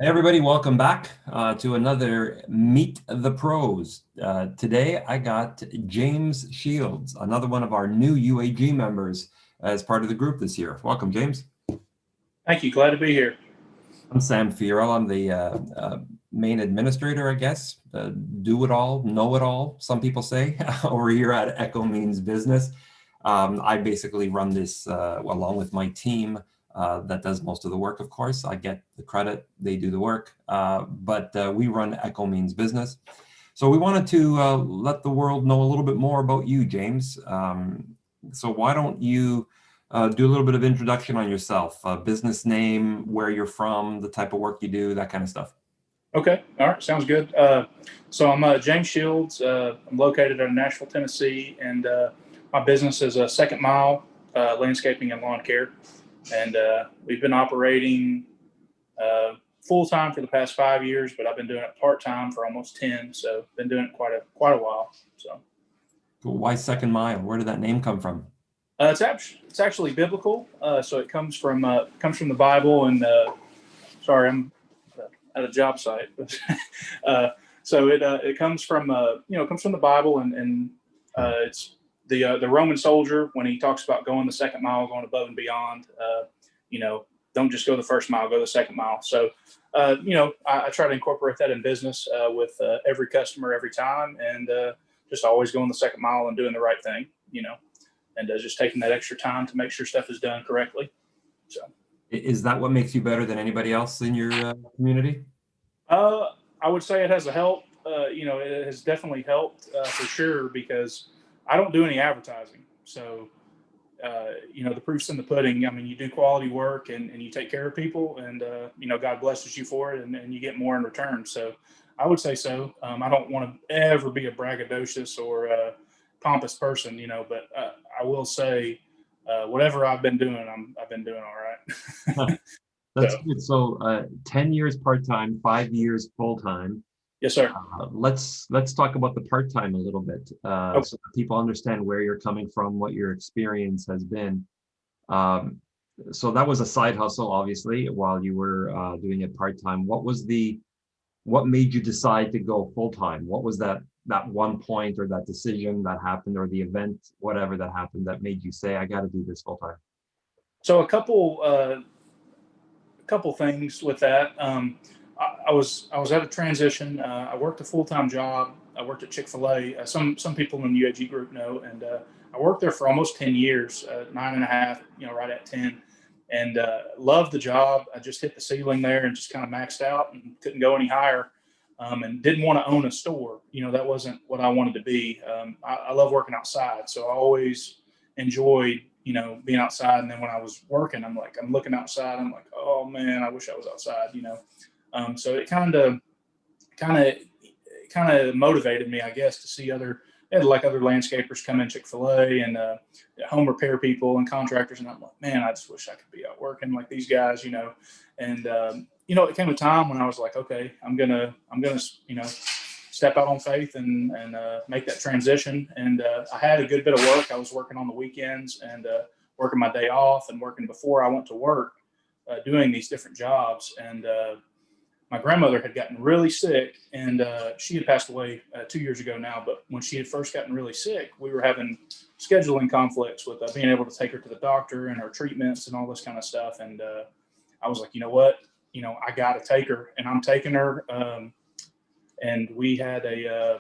Hey everybody, welcome back to another Meet the Pros. Today I got Jaymz Shields, another one of our new UAG members as part of the group this year. Welcome, Jaymz. Thank you. Glad to be here. I'm Sam Fierro. I'm the main administrator, I guess. Do it all, know it all, some people say, over here at ECHO Means Business. I basically run this along with my team that does most of the work, of course. I get the credit, they do the work, but we run ECHO Means Business. So we wanted to let the world know a little bit more about you, Jaymz. So why don't you do a little bit of introduction on yourself, business name, where you're from, the type of work you do, that kind of stuff. Okay. All right. Sounds good. So I'm James Shields. I'm located in Nashville, Tennessee, and my business is a Second Mile Landscaping and Lawn Care. And we've been operating full time for the past 5 years, but I've been doing it part time for almost 10. So been doing it quite a while. So Why Second Mile? Where did that name come from? it's actually biblical. So it comes from the Bible. And sorry, I'm at a job site. So it comes from comes from the Bible, and it's the Roman soldier when he talks about going the second mile, going above and beyond. You know, don't just go the first mile, go the second mile. So I try to incorporate that in business with every customer every time, and just always going the second mile and doing the right thing. And just taking that extra time to make sure stuff is done correctly. So. Is that what makes you better than anybody else in your community? Uh, I would say it has a help. It has definitely helped for sure because I don't do any advertising. So, the proof's in the pudding. I mean, you do quality work and you take care of people, and God blesses you for it, and you get more in return. So, I would say so. I don't want to ever be a braggadocious or pompous person, but I will say, whatever I've been doing, I've been doing all right. That's So, good. So 10 years part-time, 5 years full-time. yes, sir. Let's talk about the part-time a little bit, Okay. so that people understand where you're coming from, what your experience has been. Um, so that was a side hustle, obviously, while you were doing it part-time. What made you decide to go full-time? What was that one point or that decision that happened or the event, whatever that happened that made you say, I got to do this full-time? So a couple things with that. I was at a transition. I worked a full time job. I worked at Chick-fil-A. Some people in the UAG group know, and I worked there for almost 10 years, 9.5, right at 10, and loved the job. I just hit the ceiling there and just kind of maxed out and couldn't go any higher. And didn't want to own a store. That wasn't what I wanted to be. I love working outside, so I always enjoyed being outside. And then when I was working, I'm looking outside. I'm like, oh man, I wish I was outside. So it kind of kind of motivated me, I guess, to see other landscapers come in Chick-fil-A and home repair people and contractors, and I'm like, man, I just wish I could be out working like these guys. And it came a time when I was like, okay, I'm gonna step out on faith and make that transition. And I had a good bit of work. I was working on the weekends and working my day off and working before I went to work, doing these different jobs. And my grandmother had gotten really sick, and she had passed away 2 years ago now. But when she had first gotten really sick, we were having scheduling conflicts with being able to take her to the doctor and her treatments and all this kind of stuff. And I was like, you know what? I got to take her, and I'm taking her. And we had a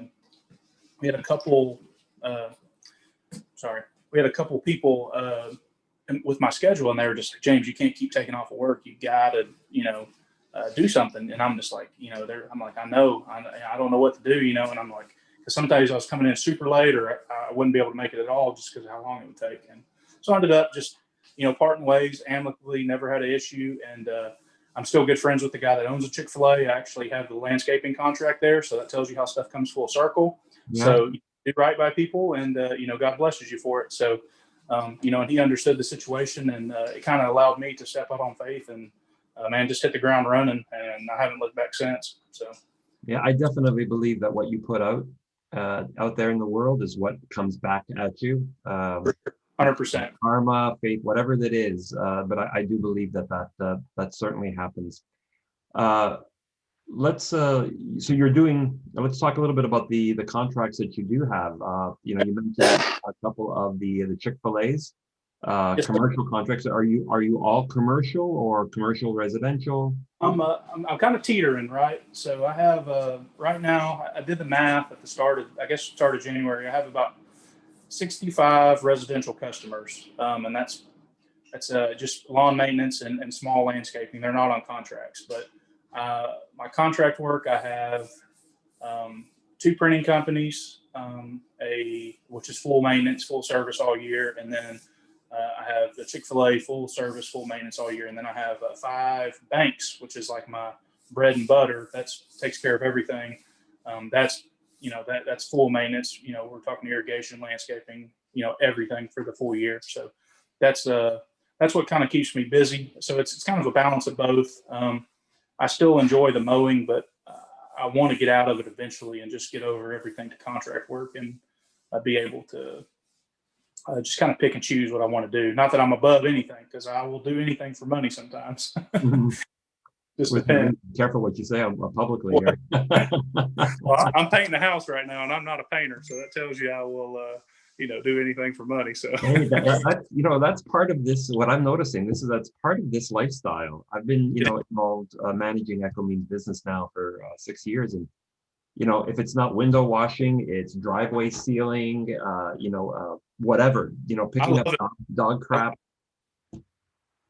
couple. Uh, sorry, we had a couple people with my schedule, and they were just like, James, you can't keep taking off of work. You got to, do something. And I'm just like, I'm like, I don't know what to do, and I'm like, because sometimes I was coming in super late or I wouldn't be able to make it at all just because of how long it would take. And so I ended up just, parting ways amicably, never had an issue. And I'm still good friends with the guy that owns a Chick-fil-A. I actually have the landscaping contract there. So that tells you how stuff comes full circle. Yeah. So you do right by people, and, God blesses you for it. So, and he understood the situation, and it kind of allowed me to step out on faith and, man, just hit the ground running, and I haven't looked back since. So, Yeah, I definitely believe that what you put out there in the world is what comes back at you. 100%. Karma, faith, whatever that is. But I do believe that certainly happens. So you're doing, let's talk a little bit about the contracts that you do have. You mentioned a couple of the Chick-fil-A's, Yes, sir. commercial contracts. Are you all commercial or commercial residential? I'm kind of teetering, right? So I have right now. I did the math at the start of, I guess, start of January. I have about 65 residential customers, and that's just lawn maintenance and small landscaping. They're not on contracts, but my contract work, I have two printing companies, which is full maintenance, full service all year, and then I have the Chick-fil-A full service, full maintenance all year, and then I have five banks, which is like my bread and butter. That takes care of everything. That's that's full maintenance. We're talking irrigation, landscaping, everything for the full year. So that's uh that's what kind of keeps me busy. So it's kind of a balance of both. I still enjoy the mowing, but I want to get out of it eventually and just get over everything to contract work and be able to just kind of pick and choose what I want to do. Not that I'm above anything, because I will do anything for money sometimes. Mhm. Just With depends. be careful what you say publicly Well, here. I'm painting a house right now, and I'm not a painter, so that tells you I will, do anything for money. So, Hey, that's part of this. What I'm noticing, that's part of this lifestyle. I've been, involved managing ECHO Means Business now for 6 years, and if it's not window washing, it's driveway sealing, whatever, I picking love up it. dog crap.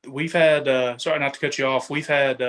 We've had, sorry not to cut you off. We've had,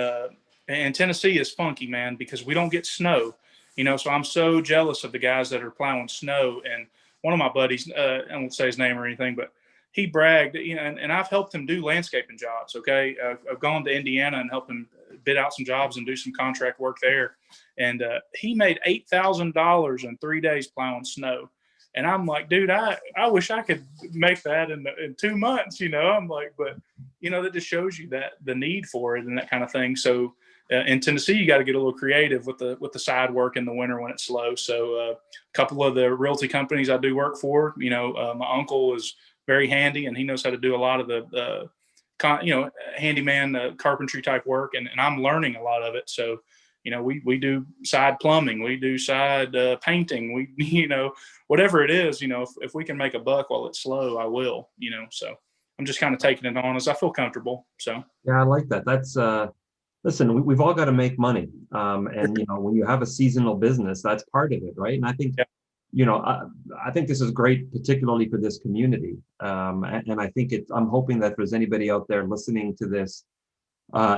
and Tennessee is funky, man, because we don't get snow. So I'm so jealous of the guys that are plowing snow. And one of my buddies, I won't say his name or anything, but he bragged, and I've helped him do landscaping jobs. Okay. I've gone to Indiana and helped him bid out some jobs and do some contract work there. And he made $8,000 in 3 days plowing snow. And I'm like, dude, I wish I could make that in 2 months. I'm like, but that just shows you that the need for it and that kind of thing. So in Tennessee, you got to get a little creative with the side work in the winter when it's slow. So a couple of the realty companies I do work for, my uncle is very handy and he knows how to do a lot of the handyman carpentry type work, and I'm learning a lot of it. So we do side plumbing, we do side painting, we whatever it is, if we can make a buck while it's slow, I will. So I'm just kind of taking it on as I feel comfortable. So Yeah, I like that. That's listen, we've all got to make money. And when you have a seasonal business, that's part of it, right? And I think, yeah, I think this is great, particularly for this community. And I think I'm hoping that if there's anybody out there listening to this,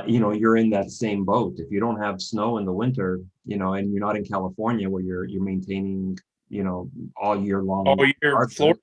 you're in that same boat. If you don't have snow in the winter, and you're not in California where you're maintaining, all year all long year. hardwood. Florida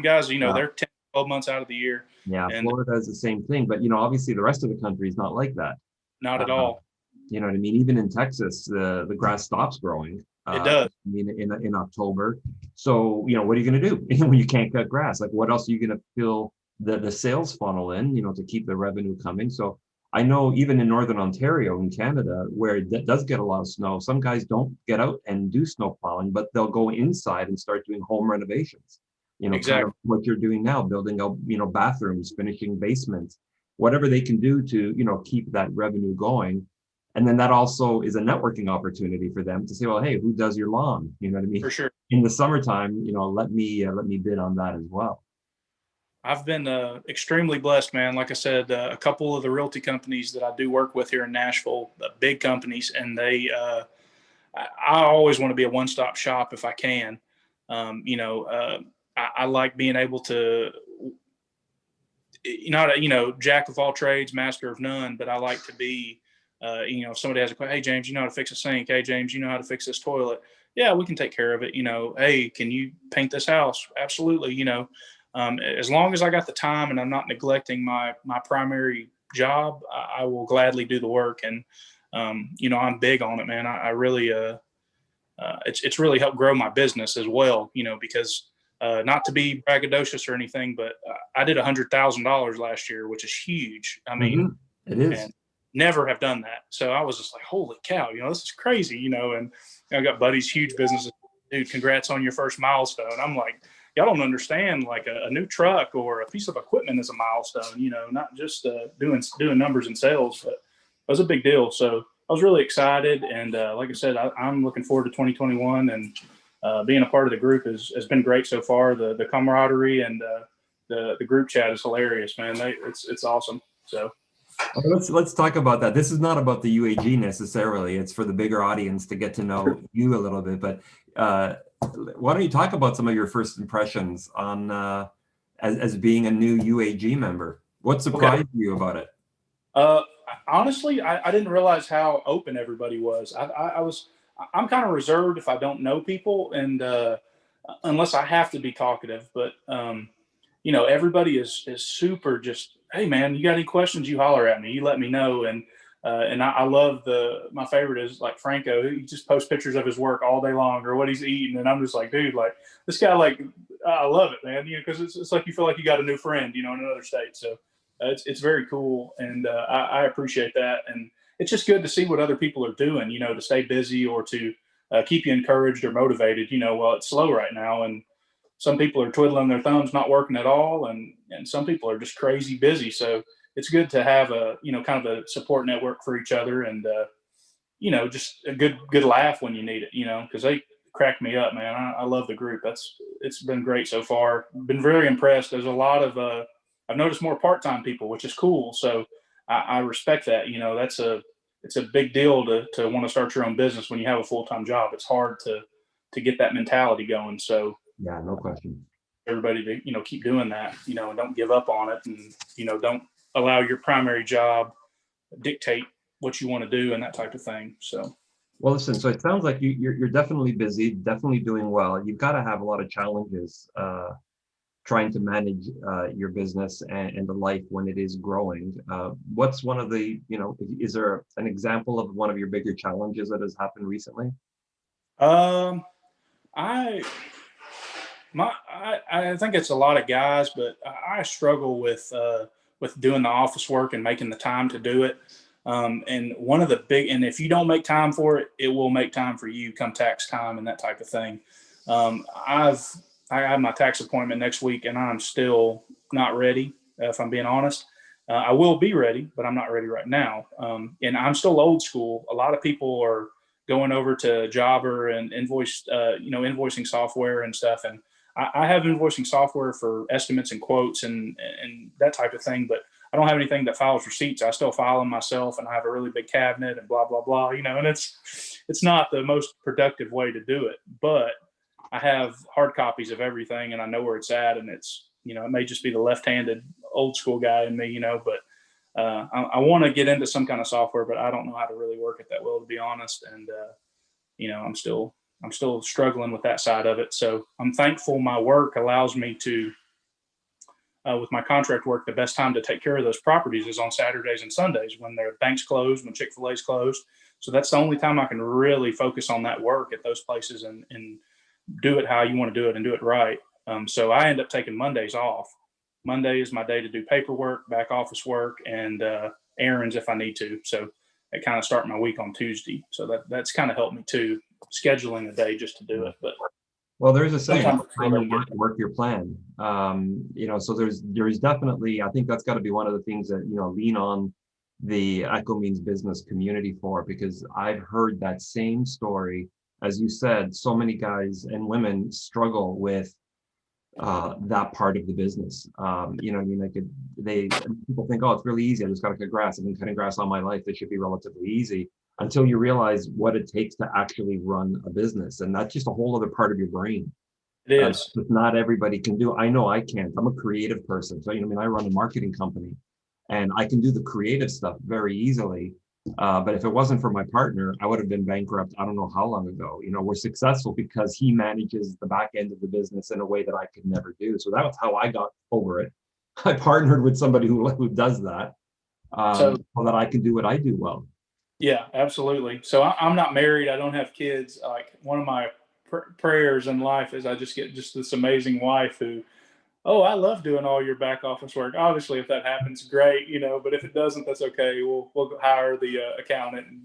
guys, Uh, they're 10, 12 months out of the year, yeah, and Florida is the same thing, but obviously the rest of the country is not like that. not at Uh, all. you know what I mean? Even in Texas, the grass stops growing. It does. I mean, in October. So what are you going to do when you can't cut grass? Like, what else are you going to fill the sales funnel in? To keep the revenue coming. So I know even in Northern Ontario in Canada, where it does get a lot of snow, some guys don't get out and do snow plowing, but they'll go inside and start doing home renovations. Kind of Exactly. what you're doing now, building out, bathrooms, finishing basements, whatever they can do to, keep that revenue going. And then that also is a networking opportunity for them to say, well, hey, who does your lawn? You know what I mean? For sure. In the summertime, let me bid on that as well. I've been extremely blessed, man. Like I said, a couple of the realty companies that I do work with here in Nashville, big companies, and I always want to be a one-stop shop if I can. I like being able to, not jack of all trades, master of none, but I like to be, if somebody has a question, hey, James, you know how to fix a sink? Hey, James, you know how to fix this toilet? Yeah, we can take care of it. Hey, can you paint this house? Absolutely. As long as I got the time and I'm not neglecting my primary job, I will gladly do the work. And, I'm big on it, man. I really, it's really helped grow my business as well, because not to be braggadocious or anything, but I did $100,000 last year, which is huge. I mean, It is. and never have done that. So I was just like, holy cow, this is crazy, and I got buddies, huge businesses. Dude, congrats on your first milestone. I'm like, y'all don't understand, like a new truck or a piece of equipment is a milestone, not just doing numbers and sales, but it was a big deal. So I was really excited, and like I said, I'm looking forward to 2021, and being a part of the group has been great so far. The camaraderie and the group chat is hilarious, man. It's awesome. So Let's talk about that. This is not about the UAG necessarily. It's for the bigger audience to get to know you a little bit. But why don't you talk about some of your first impressions on as being a new UAG member? What surprised you about it? Uh, honestly, I didn't realize how open everybody was. I'm kind of reserved if I don't know people, and unless I have to be talkative. But everybody is super. Just, hey man, you got any questions? You holler at me. You let me know. And I love my favorite is like Franco. He just posts pictures of his work all day long or what he's eating, and I'm just like, dude, like this guy, like I love it, man. Because it's like you feel like you got a new friend, in another state. So it's very cool, and I appreciate that. And it's just good to see what other people are doing, to stay busy or to keep you encouraged or motivated. Well, it's slow right now, and some people are twiddling their thumbs, not working at all, and some people are just crazy busy. So it's good to have a kind of a support network for each other, and just a good laugh when you need it. Because they crack me up, man. I love the group. It's been great so far. Been very impressed. There's a lot of I've noticed more part-time people, which is cool. So I respect that. It's a big deal to want to start your own business when you have a full-time job. It's hard to get that mentality going. So Yeah, no question. everybody to keep doing that, and don't give up on it, and don't allow your primary job dictate what you want to do and that type of thing. So Well, listen, so it sounds like you're definitely busy, definitely doing well. You've got to have a lot of challenges trying to manage your business and the life when it is growing. What's one of the, is there an example of one of your bigger challenges that has happened recently? um I I think it's a lot of guys, but I struggle with doing the office work and making the time to do it. And one of the big, and if you don't make time for it, it will make time for you come tax time and that type of thing. Um, I've I have my tax appointment next week, and I'm still not ready. If I'm being honest, I will be ready, but I'm not ready right now. And I'm still old school. A lot of people are going over to Jobber and invoicing software and stuff, and I have invoicing software for estimates and quotes and that type of thing, but I don't have anything that files receipts. I still file them myself, and I have a really big cabinet and blah blah blah. And it's not the most productive way to do it, but I have hard copies of everything, and I know where it's at, and it may just be the left-handed old school guy in me, but I want to get into some kind of software, but I don't know how to really work it that well, to be honest. And I'm still struggling with that side of it. So I'm thankful my work allows me to, with my contract work, the best time to take care of those properties is on Saturdays and Sundays when their banks closed, when Chick-fil-A's closed. So that's the only time I can really focus on that work at those places and do it how you want to do it and do it right. So I end up taking Mondays off. Monday is my day to do paperwork, back office work, and errands if I need to. So I kind of start my week on Tuesday. So that's kind of helped me too, scheduling a day just to do it. But Well, there's a saying, sometimes plan your work, work your plan. So there's definitely, I think that's got to be one of the things that, lean on the ECHO Means Business community for, because I've heard that same story. As you said, so many guys and women struggle with that part of the business. People think, oh, it's really easy. I just got to cut grass. I've been cutting grass all my life. This should be relatively easy, until you realize what it takes to actually run a business. And that's just a whole other part of your brain. it is. That not everybody can do. I know I can't. I'm a creative person. So, I run a marketing company, and I can do the creative stuff very easily. But if it wasn't for my partner, I would have been bankrupt I don't know how long ago. We're successful because he manages the back end of the business in a way that I could never do. So that was how I got over it. I partnered with somebody who does that, So so that I can do what I do well. yeah, absolutely. So I'm not married. I don't have kids. Like one of my prayers in life is I just get just this amazing wife who, oh, I love doing all your back office work. Obviously, if that happens, great, But if it doesn't, that's okay. We'll hire the accountant, and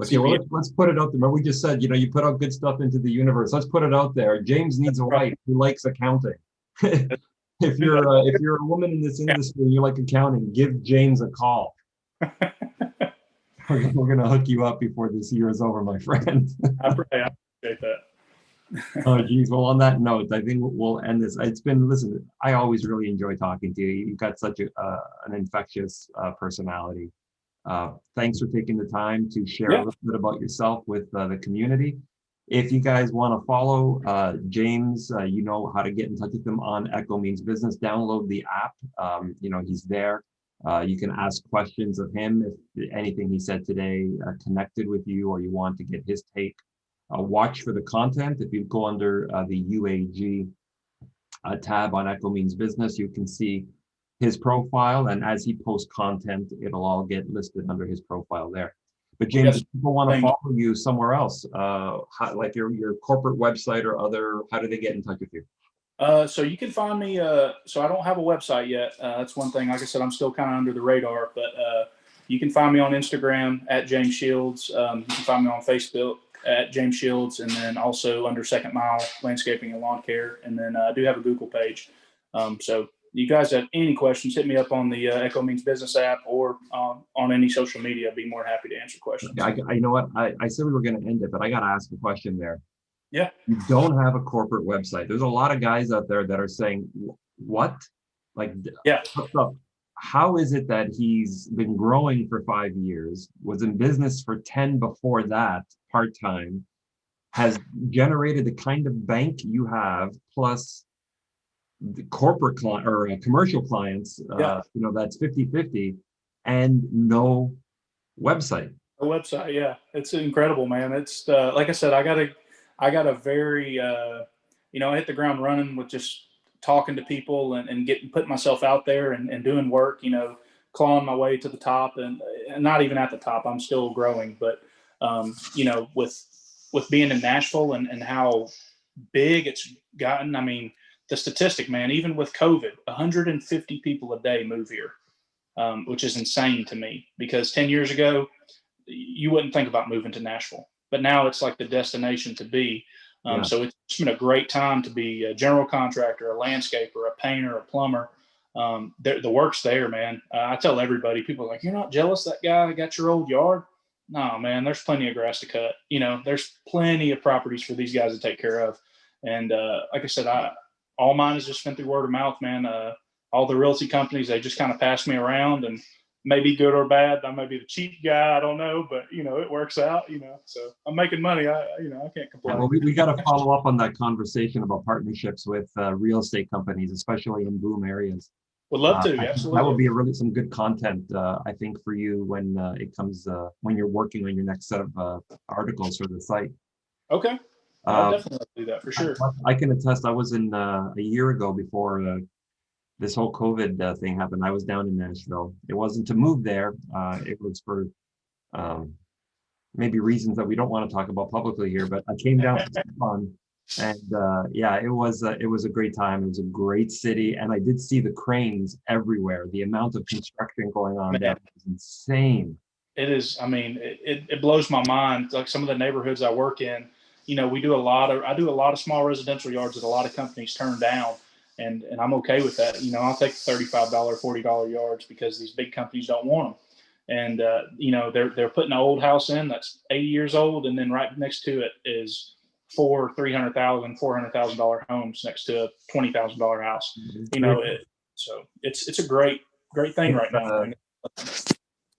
Okay, well, let's put it out there. But we just said, you put out good stuff into the universe. Let's put it out there. Jaymz needs a wife who likes accounting. If you're a woman in this industry and you like accounting, give Jaymz a call. we're gonna hook you up before this year is over, my friend. I appreciate that. Oh, geez. Well, on that note, I think we'll end this. It's been, listen, I always really enjoy talking to you. You've got such an infectious personality. Thanks for taking the time to share a Yeah. little bit about yourself with the community. If you guys want to follow Jaymz, you know how to get in touch with him on ECHO Means Business. Download the app. You know, he's there. You can ask questions of him if anything he said today connected with you or you want to get his take. Watch for the content. If you go under the UAG tab on ECHO Means Business, you can see his profile, and as he posts content, it'll all get listed under his profile there. But Jaymz, Yes. if people want to Thank you. follow you somewhere else, like your corporate website or other, how do they get in touch with you? So you can find me. So I don't have a website yet. That's one thing. Like I said, I'm still kind of under the radar. But you can find me on Instagram at Jaymz Shields. You can find me on Facebook at Jaymz Shields, and then also under Second Mile Landscaping and Lawn Care. And then I do have a Google page. So you guys have any questions, hit me up on the ECHO Means Business app or on any social media. I'd be more than happy to answer questions. You know what? I said we were going to end it, but I got to ask a question there. Yeah. You don't have a corporate website. There's a lot of guys out there that are saying, what? Like, Yeah. How is it that he's been growing for 5 years, was in business for 10 before that, part-time, has generated the kind of bank you have, plus the corporate client or commercial clients, Yeah. you know, that's 50-50, and no website. The website, yeah, it's incredible, man. It's like I said, I got a very, you know, I hit the ground running with just talking to people and putting myself out there and doing work, you know, clawing my way to the top and not even at the top. I'm still growing, but you know, with being in Nashville and how big it's gotten. I mean, the statistic, man, even with COVID, 150 people a day move here, which is insane to me because 10 years ago, you wouldn't think about moving to Nashville, but now it's like the destination to be. Yeah. So it's been a great time to be a general contractor, a landscaper, a painter, a plumber. The work's there, man. I tell everybody, people are like, you're not jealous that guy got your old yard? No, man, there's plenty of grass to cut. You know, there's plenty of properties for these guys to take care of. And like I said, all mine has just been through word of mouth, man. All the realty companies, they just kind of pass me around, and maybe good or bad. I might be the cheap guy. I don't know, but you know, it works out, you know, so I'm making money. I can't complain. Well, we got to follow up on that conversation about partnerships with real estate companies, especially in boom areas. Would love to. Absolutely. That would be some good content, I think, for you when it comes, when you're working on your next set of articles for the site. Okay. I'll definitely do that for sure. I can attest, I was in a year ago before this whole COVID thing happened. I was down in Nashville. It wasn't to move there. It was for maybe reasons that we don't want to talk about publicly here, but I came down for some fun. And yeah, it was a great time. It was a great city. And I did see the cranes everywhere. The amount of construction going on there is insane. It is. I mean, it blows my mind. Like some of the neighborhoods I work in, you know, I do a lot of small residential yards that a lot of companies turn down. And I'm okay with that. You know, I'll take $35, $40 yards because these big companies don't want them. And you know, they're putting an old house in that's 80 years old, and then right next to it is $400,000 homes next to a $20,000 house. You know, so it's a great thing right now.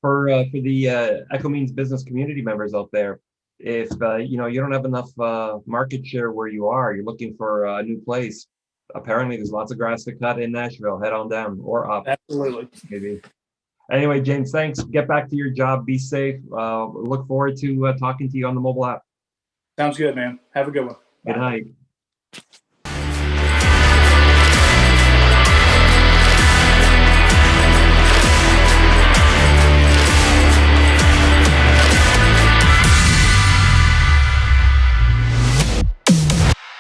For the ECHO Means Business community members out there, if you know, you don't have enough market share where you are, you're looking for a new place. Apparently, there's lots of grass to cut in Nashville. Head on down or up. Absolutely. Maybe. Anyway, Jaymz, thanks. Get back to your job. Be safe. Look forward to talking to you on the mobile app. Sounds good, man. Have a good one. Good night.